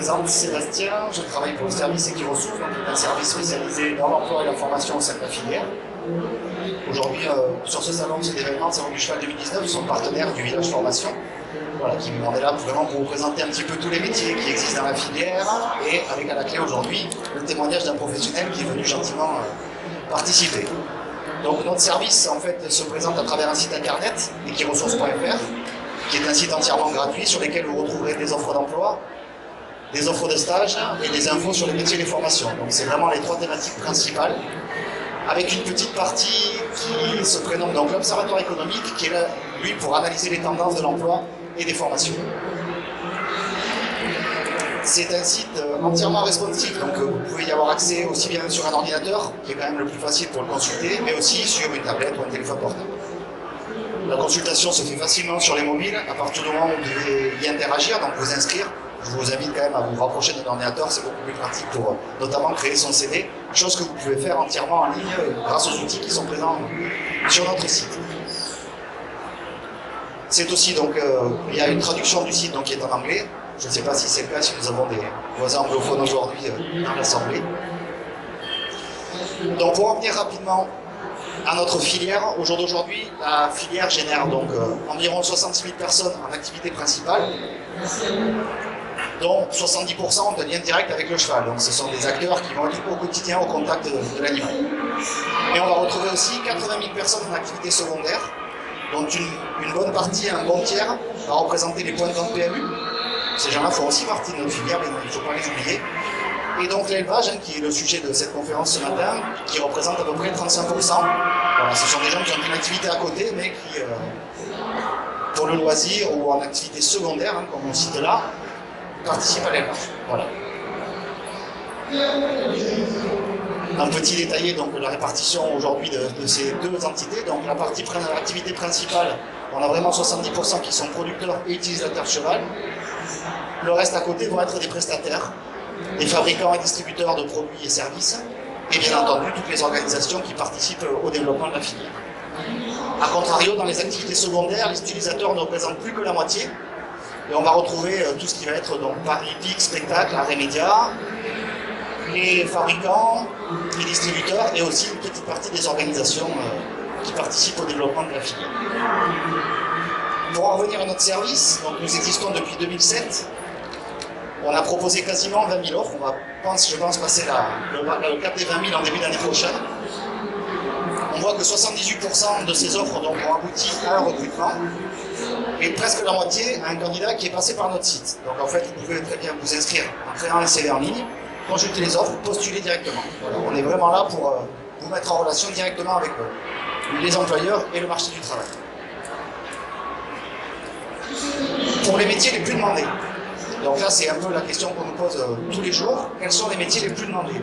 présente Sébastien, je travaille pour le service Equiresources, donc un service spécialisé dans l'emploi et la formation au sein de la filière. Aujourd'hui, sur ce salon, cet événement, Salon du Cheval 2019, nous sommes partenaires du village formation. Voilà, on est là vraiment pour vous présenter un petit peu tous les métiers qui existent dans la filière et avec à la clé aujourd'hui le témoignage d'un professionnel qui est venu gentiment participer. Donc notre service en fait se présente à travers un site internet, equiresources.fr, qui est un site entièrement gratuit sur lequel vous retrouverez des offres d'emploi, des offres de stage et des infos sur les métiers et les formations. Donc c'est vraiment les trois thématiques principales, avec une petite partie qui se prénomme donc l'Observatoire économique, qui est là, lui, pour analyser les tendances de l'emploi et des formations. C'est un site entièrement responsive, donc vous pouvez y avoir accès aussi bien sur un ordinateur, qui est quand même le plus facile pour le consulter, mais aussi sur une tablette ou un téléphone portable. La consultation se fait facilement sur les mobiles, à partir du moment où vous devez y interagir, donc vous inscrire. Je vous invite quand même à vous rapprocher d'un ordinateur, c'est beaucoup plus pratique pour notamment créer son CV, chose que vous pouvez faire entièrement en ligne grâce aux outils qui sont présents sur notre site. C'est aussi donc, il y a une traduction du site donc, qui est en anglais. Je ne sais pas si c'est le cas, si nous avons des voisins anglophones aujourd'hui dans l'Assemblée. Donc pour en venir rapidement à notre filière, au jour d'aujourd'hui, la filière génère donc environ 66 000 personnes en activité principale, dont 70% ont un lien direct avec le cheval. Donc ce sont des acteurs qui vont être au quotidien au contact de l'animal. Et on va retrouver aussi 80 000 personnes en activité secondaire, dont une bonne partie, un bon tiers, va représenter les points de vente PMU. Ces gens-là font aussi partie de notre filière, mais il ne faut pas les oublier. Et donc l'élevage, qui est le sujet de cette conférence ce matin, qui représente à peu près 35%. Voilà, ce sont des gens qui ont une activité à côté, mais qui, pour le loisir ou en activité secondaire, comme on cite là, participent à l'élevage. Voilà. Un petit détaillé donc la répartition aujourd'hui de ces deux entités. Donc l'activité principale, on a vraiment 70% qui sont producteurs et utilisateurs de cheval. Le reste à côté vont être des prestataires, des fabricants et distributeurs de produits et services, et bien entendu toutes les organisations qui participent au développement de la filière. A contrario, dans les activités secondaires, les utilisateurs ne représentent plus que la moitié, et on va retrouver tout ce qui va être donc par hippiques, spectacles, arts et médias, les fabricants, les distributeurs, et aussi une petite partie des organisations qui participent au développement de la filière. Pour en revenir à notre service, donc nous existons depuis 2007. On a proposé quasiment 20 000 offres. On va, je pense, passer le cap des 20 000 en début d'année prochaine. On voit que 78% de ces offres donc, ont abouti à un recrutement et presque la moitié à un candidat qui est passé par notre site. Donc en fait, vous pouvez très bien vous inscrire en créant un CV en ligne, consulter les offres, postuler directement. Voilà, on est vraiment là pour vous mettre en relation directement avec les employeurs et le marché du travail. Pour les métiers les plus demandés. Donc là, c'est un peu la question qu'on nous pose tous les jours. Quels sont les métiers les plus demandés?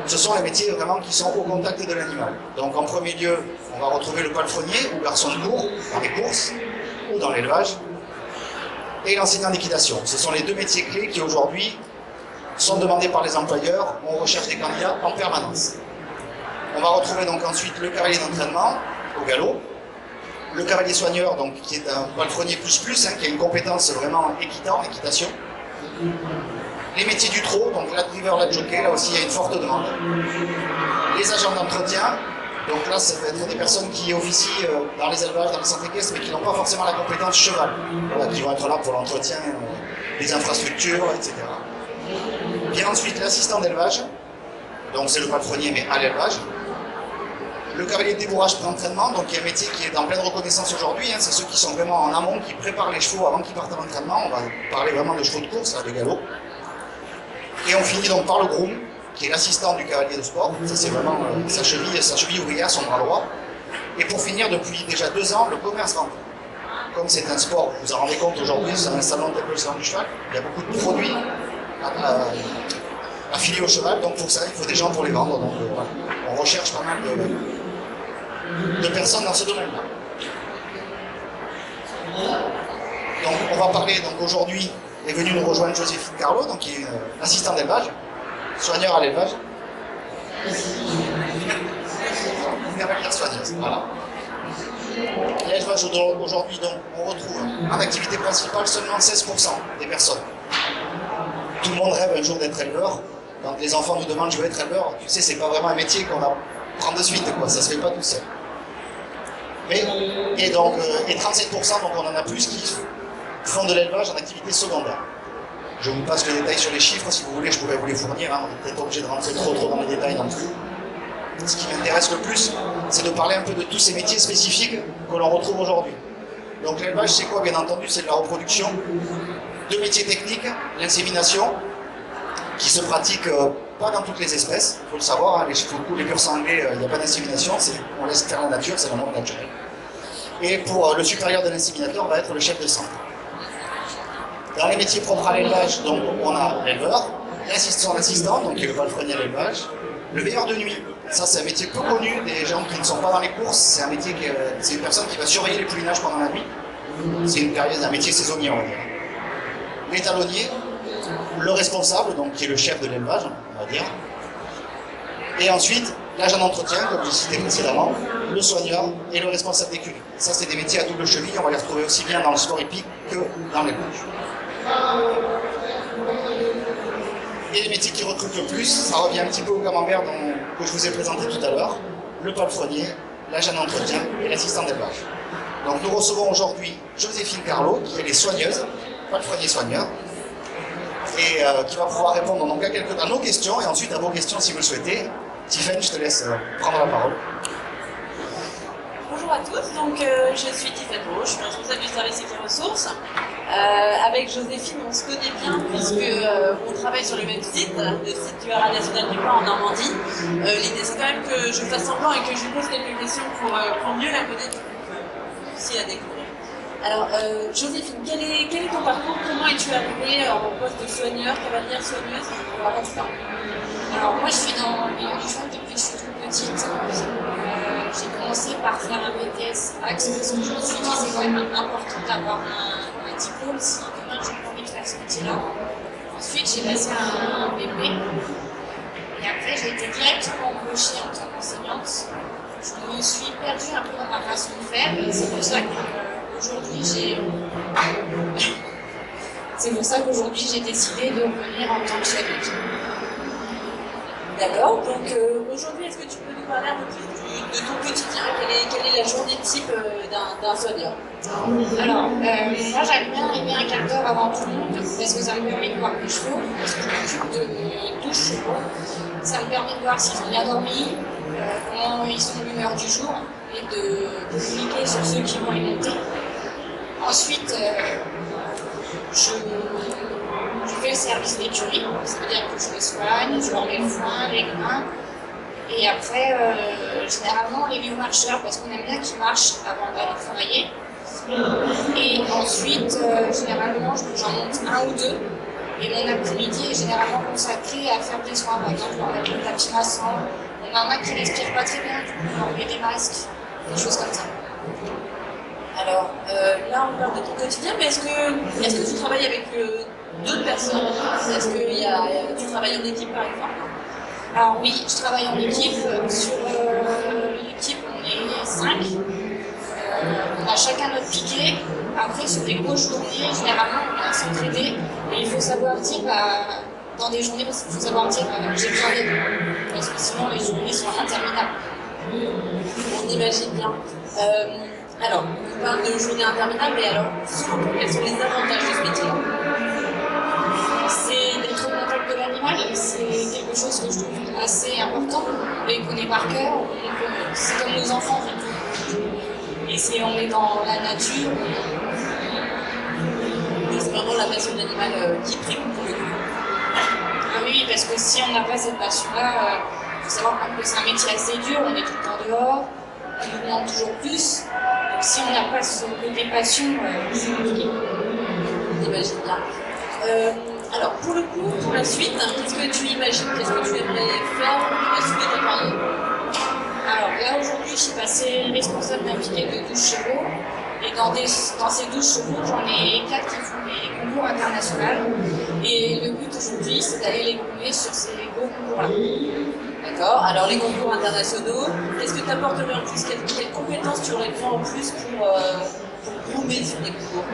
Ce sont les métiers vraiment qui sont au contact de l'animal. Donc en premier lieu, on va retrouver le palefrenier ou garçon de cours dans les courses ou dans l'élevage, et l'enseignant d'équitation. Ce sont les deux métiers clés qui aujourd'hui sont demandés par les employeurs. On recherche des candidats en permanence. On va retrouver donc ensuite le cavalier d'entraînement au galop, le cavalier soigneur, donc, qui est un palefrenier plus, qui a une compétence vraiment équitation. Les métiers du trot, donc la driver, la jockey, là aussi il y a une forte demande. Les agents d'entretien, donc là ça peut être des personnes qui officient dans les élevages, dans les centres équestres, mais qui n'ont pas forcément la compétence cheval, voilà, qui vont être là pour l'entretien des infrastructures, etc. Vient ensuite l'assistant d'élevage, donc c'est le palefrenier mais à l'élevage. Le cavalier de débourrage pré-entraînement, donc il y a un métier qui est en pleine reconnaissance aujourd'hui, c'est ceux qui sont vraiment en amont, qui préparent les chevaux avant qu'ils partent à l'entraînement. On va parler vraiment de chevaux de course, là, de galop. Et on finit donc par le groom, qui est l'assistant du cavalier de sport. Ça c'est vraiment sa cheville ouvrière, son bras droit. Et pour finir, depuis déjà 2 ans, le commerce-vente. Comme c'est un sport, vous vous en rendez compte aujourd'hui, c'est un salon tel que le salon du cheval, il y a beaucoup de produits affiliés au cheval, donc pour ça il faut des gens pour les vendre. Donc voilà. On recherche pas mal de personnes dans ce domaine-là. Donc on va parler, donc aujourd'hui est venue nous rejoindre Joséphine Carlo, donc qui est assistante d'élevage, soigneur à l'élevage. Cavalière soigneuse, voilà. L'élevage aujourd'hui, donc, on retrouve en activité principale seulement 16% des personnes. tout le monde rêve un jour d'être éleveur. Quand les enfants nous demandent je veux être éleveur, tu sais, c'est pas vraiment un métier qu'on apprend de suite, quoi. Ça se fait pas tout seul. Et 37%, donc on en a plus qui font de l'élevage en activité secondaire. Je vous passe le détail sur les chiffres, si vous voulez, je pourrais vous les fournir, hein. On n'est peut-être obligé de rentrer trop dans les détails non plus. Ce qui m'intéresse le plus, c'est de parler un peu de tous ces métiers spécifiques que l'on retrouve aujourd'hui. Donc l'élevage, c'est quoi? Bien entendu, c'est de la reproduction, de métiers techniques, l'insémination, qui se pratique pas dans toutes les espèces, il faut le savoir, hein, les purs sanglés, il n'y a pas d'insémination, on laisse faire la nature, c'est le monde naturel. Et pour le supérieur de l'inséminateur va être le chef de centre. Dans les métiers propres à l'élevage, donc on a l'éleveur, l'assistant, donc qui est le palefrenier à l'élevage, le veilleur de nuit. Ça, c'est un métier peu connu des gens qui ne sont pas dans les courses. C'est un métier c'est une personne qui va surveiller les poulinages pendant la nuit. C'est un métier saisonnier, on va dire. L'étalonnier, le responsable, donc qui est le chef de l'élevage, on va dire. Et ensuite, l'agent d'entretien, comme je citais précédemment, le soigneur et le responsable d'écurie. Ça, c'est des métiers à double cheville. On va les retrouver aussi bien dans le sport hippique que dans l'élevage. Et les métiers qui recrutent le plus, ça revient un petit peu au camembert que je vous ai présenté tout à l'heure, le palefrenier, l'agent d'entretien et l'assistant d'élevage. Donc nous recevons aujourd'hui Joséphine Carlo, qui est les soigneuses, palefrenier soigneur, et qui va pouvoir répondre donc à nos questions et ensuite à vos questions si vous le souhaitez. Tiffany, je te laisse prendre la parole. Bonjour à tous, donc je suis Tiffany Roche, je suis responsable du service équipe-ressources. Avec Joséphine, on se connaît bien puisque on travaille sur le même site, le site du Haras National du Plan en Normandie. L'idée c'est quand même que je fasse semblant et que je lui pose quelques questions pour mieux la connaître, aussi la découvrir. Alors Joséphine, quel est ton parcours? Comment es-tu arrivée en poste de soigneur, cavalière soigneuse? Alors moi je suis dans le milieu du soin depuis que je suis toute petite. J'ai commencé par faire un BTS Axe parce que je me suis dit c'est quand même important d'avoir un diplôme si demain j'ai pas envie de faire ce métier-là. Ensuite j'ai passé un BP et après j'ai été directement embauchée en tant qu'enseignante. Je me suis perdue un peu dans ma façon de faire et c'est pour ça qu'aujourd'hui j'ai décidé de revenir en tant que chef d'équipe. D'accord, donc aujourd'hui, est-ce que tu peux nous parler un peu plus de ton quotidien? Quelle est la journée type d'un soigneur? Alors, moi j'aime bien arriver un quart d'heure avant tout le monde parce que ça me permet de voir mes chevaux, parce que je m'occupe de 12 chevaux. Ça me permet de voir s'ils ont bien dormi, comment ils sont de l'humeur du jour et de communiquer sur ceux qui vont les monter. Ensuite, je fais le service d'écurie, ça veut dire que je les soigne, je leur mets le foin, les grains. Et après, généralement, on les met aux marcheurs parce qu'on aime bien qu'ils marchent avant d'aller travailler. Et ensuite, généralement, j'en monte un ou deux. Et mon après-midi est généralement consacré à faire des soins. Par exemple, on a le tapis massant, on en a qui ne respirent pas très bien, du coup, on met des masques, des choses comme ça. Alors, là, on parle de ton quotidien, mais est-ce que tu travailles avec d'autres personnes? Est-ce que tu travailles en équipe, par exemple? Alors oui, je travaille en équipe. Sur l'équipe, on est 5. On a chacun notre piquet. Après, sur des grosses journées, généralement, on vient s'entraider. Et il faut savoir dire, dans des journées, il faut savoir dire j'ai besoin d'aide. Parce que sinon, les journées sont interminables. On imagine bien. Alors, on parle de journées interminables, mais alors, selon toi, quels sont les avantages de ce métier? C'est d'être au contact de l'animal, c'est quelque chose que je trouve assez important. On les connaît par cœur, c'est comme nos enfants. Et on est dans la nature. Donc c'est vraiment la passion de l'animal qui prime pour le coup. Ah oui, parce que si on n'a pas cette passion-là, il faut savoir que c'est un métier assez dur, on est tout le temps dehors, on nous demande toujours plus. Donc si on n'a pas ce côté passion, c'est compliqué. On imagine bien. Alors, pour le coup, pour la suite, qu'est-ce que tu imagines? Qu'est-ce que tu aimerais faire pour la suite de ta carrière? Alors là, aujourd'hui, je suis passée responsable d'un piquet de 12 chevaux. Et dans ces 12 chevaux, j'en ai 4 qui font des concours internationaux. Et le but aujourd'hui, c'est d'aller les couler sur ces gros concours-là. D'accord. Alors, les concours internationaux, qu'est-ce que tu apporterais en plus? Quelles compétences tu aurais besoin en plus pour rouler sur des concours?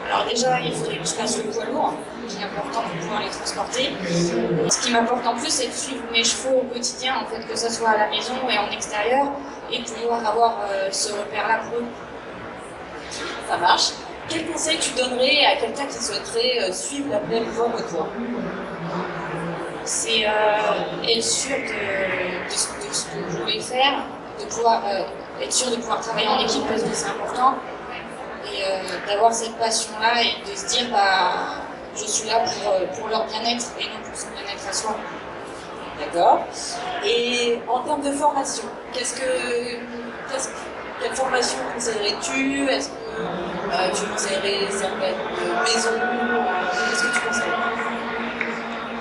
Alors déjà, il faudrait que je fasse le poids lourd, qui est important pour pouvoir les transporter. Ce qui m'importe en plus, c'est de suivre mes chevaux au quotidien, en fait, que ce soit à la maison et en extérieur, et de pouvoir avoir ce repère-là pour eux. Ça marche. Quel conseil tu donnerais à quelqu'un qui souhaiterait suivre la même voie que toi? C'est être sûr de ce que je voulais faire, de pouvoir être sûr de pouvoir travailler en équipe parce que c'est important, et d'avoir cette passion-là et de se dire bah, je suis là pour leur bien-être et non pour son bien-être à soi. D'accord. Et en termes de formation, quelle formation conseillerais-tu? Est-ce que tu conseillerais certaines maisons? Qu'est-ce que tu conseillerais?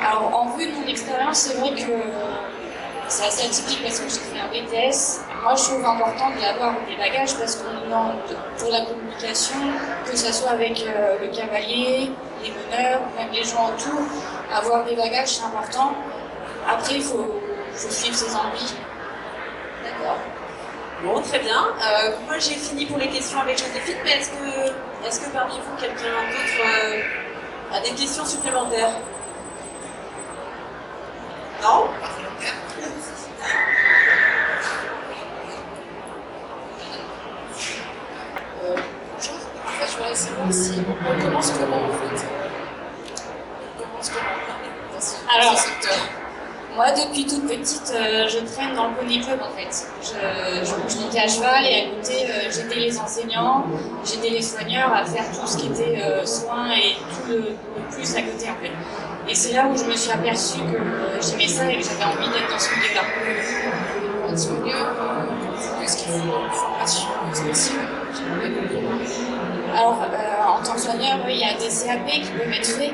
Alors, en vue de mon expérience, c'est vrai que c'est assez atypique parce que j'ai fait un BTS. Moi, je trouve important d'avoir des bagages parce qu'on nous demande pour la communication, que ce soit avec le cavalier, les meneurs, même les gens autour, avoir des bagages, c'est important. Après, il faut suivre ses envies. D'accord. Bon, très bien. Moi, j'ai fini pour les questions avec Joséphine, mais est-ce que parmi vous, quelqu'un d'autre a des questions supplémentaires? Non? Bonjour. En fait, je voudrais savoir si on commence comment en fait. On commence comment dans ce secteur. Moi, depuis toute petite, je traîne dans le pony club en fait. Je montais à cheval et à côté, j'aidais les enseignants, j'aidais les soigneurs à faire tout ce qui était soins et tout le plus à côté en fait. Et c'est là où je me suis aperçue que j'aimais ça et que j'avais envie d'être dans ce milieu-là. Dans ce milieu, est-ce qu'il faut une formation spécifique? Alors, en tant que soigneur, il y a des CAP qui peuvent être faits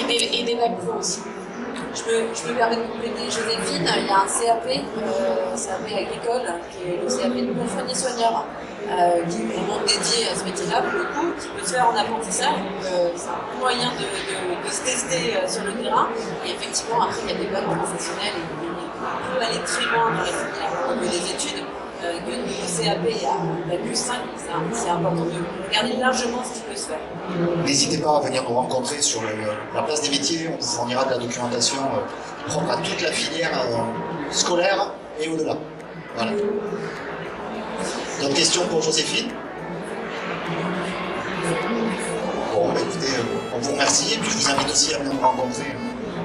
et des bacs pro aussi. Je me permets de compléter Joséphine, il y a un CAP agricole, qui est le CAP de confrérie soigneur, qui est vraiment dédié à ce métier-là, pour le coup, qui peut se faire en apprentissage. Donc, c'est un bon moyen de se tester sur le terrain. Et effectivement, après, il y a des bacs professionnels et on peut aller très loin dans les filières des études. Que niveau CAP à plus 5, c'est important de regarder largement ce qui peut se faire. N'hésitez pas à venir nous rencontrer sur la place des métiers, on vous fournira de la documentation propre à toute la filière scolaire et au-delà. Voilà. D'autres questions pour Joséphine? Bon, bah écoutez, on vous remercie et puis je vous invite aussi à venir nous rencontrer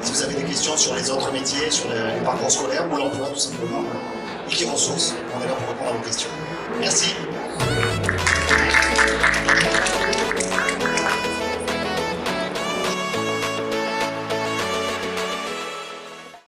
si vous avez des questions sur les autres métiers, sur les parcours scolaires ou l'emploi tout simplement. Wiki Ressources, on est là pour répondre à vos questions. Merci.